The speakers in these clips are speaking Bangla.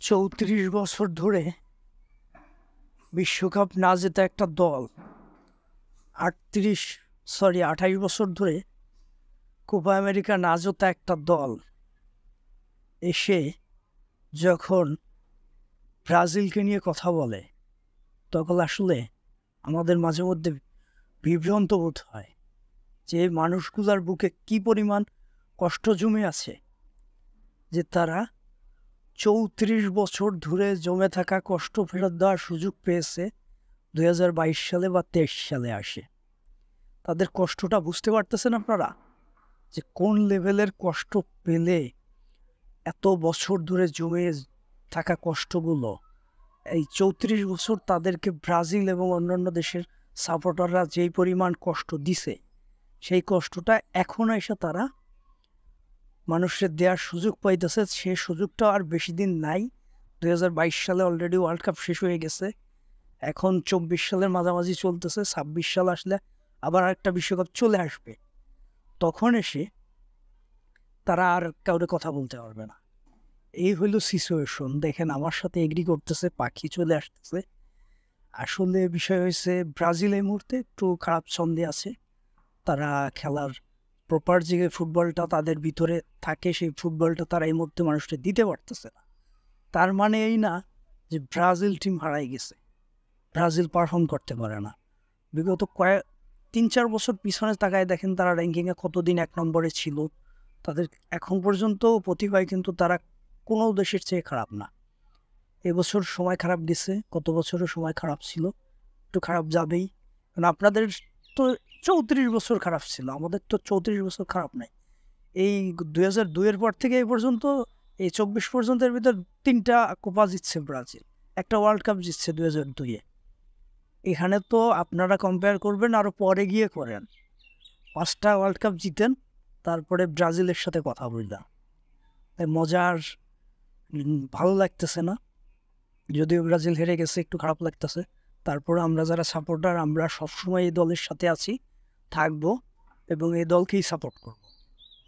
৩৪ বছর ধরে বিশ্বকাপ না জেতা একটা দল, ২৮ বছর ধরে কোপা আমেরিকা না জেতা একটা দল এসে যখন ব্রাজিলকে নিয়ে কথা বলে, তখন আসলে আমাদের মাঝে মধ্যে বিভ্রান্ত বোধ হয় যে মানুষগুলার বুকে কি পরিমাণ কষ্ট জমে আছে, যে তারা ৩৪ বছর ধরে জমে থাকা কষ্ট ফেরত দেওয়ার সুযোগ পেয়েছে ২০২২ সালে বা ২৩ সালে আসে। তাদের কষ্টটা বুঝতে পারতেছেন আপনারা, যে কোন লেভেলের কষ্ট পেলে এত বছর ধরে জমে থাকা কষ্টগুলো এই ৩৪ বছর তাদেরকে ব্রাজিল এবং অন্যান্য দেশের সাপোর্টাররা যেই পরিমাণ কষ্ট দিছে, সেই কষ্টটা এখন এসে তারা মানুষের দেওয়ার সুযোগ পাইতেছে। সে সুযোগটা আর বেশি দিন নাই। ২০২২ সালে অলরেডি ওয়ার্ল্ড কাপ শেষ হয়ে গেছে, এখন ২৪ সালের মাঝামাঝি চলতেছে। ২৬ সাল আসলে আবার আরেকটা বিশ্বকাপ চলে আসবে, তখন এসে তারা আর কাউরে কথা বলতে পারবে না। এই হইল সিচুয়েশন। দেখেন, আমার সাথে এগ্রি করতেছে, পাখি চলে আসতেছে। আসলে বিষয় হয়েছে, ব্রাজিল এই মুহূর্তে একটু খারাপ ছন্দে আছে। তারা খেলার প্রপার যে ফুটবলটা তাদের ভিতরে থাকে, সেই ফুটবলটা তারা এই মুহূর্তে মানুষকে দিতে পারতেছে না। তার মানে এই না যে ব্রাজিল টিম হারাই গেছে, ব্রাজিল পারফর্ম করতে পারে না। বিগত ৩-৪ বছর পিছনে তাকায় দেখেন তারা র্যাঙ্কিংয়ে কতদিন ১ নম্বরে ছিল। তাদের এখন পর্যন্ত প্রতিভায় কিন্তু তারা কোনো দেশের চেয়ে খারাপ না। এবছর সময় খারাপ গেছে, গত বছরও সময় খারাপ ছিল, একটু খারাপ যাবেই। কারণ আপনাদের তো ৩৪ বছর খারাপ ছিল, আমাদের তো ৩৪ বছর খারাপ নাই। এই ২০০২-এর পর থেকে এই পর্যন্ত, এই ২৪ পর্যন্তের ভিতর ৩টা কোপা জিতছে ব্রাজিল, একটা ওয়ার্ল্ড কাপ জিতছে ২০০২-এ। এখানে তো আপনারা কম্পেয়ার করবেন আরও পরে গিয়ে করেন, 5টা ওয়ার্ল্ড কাপ জিতেন, তারপরে ব্রাজিলের সাথে কথা বললাম। তাই মজার ভালো লাগতেছে না, যদিও ব্রাজিল হেরে গেছে একটু খারাপ লাগতেছে। তারপরে আমরা যারা সাপোর্টার, আমরা সবসময় এই দলের সাথে আছি, থাকবো এবং এই দলকেই সাপোর্ট করব।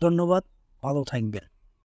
ধন্যবাদ, ভালো থাকবেন।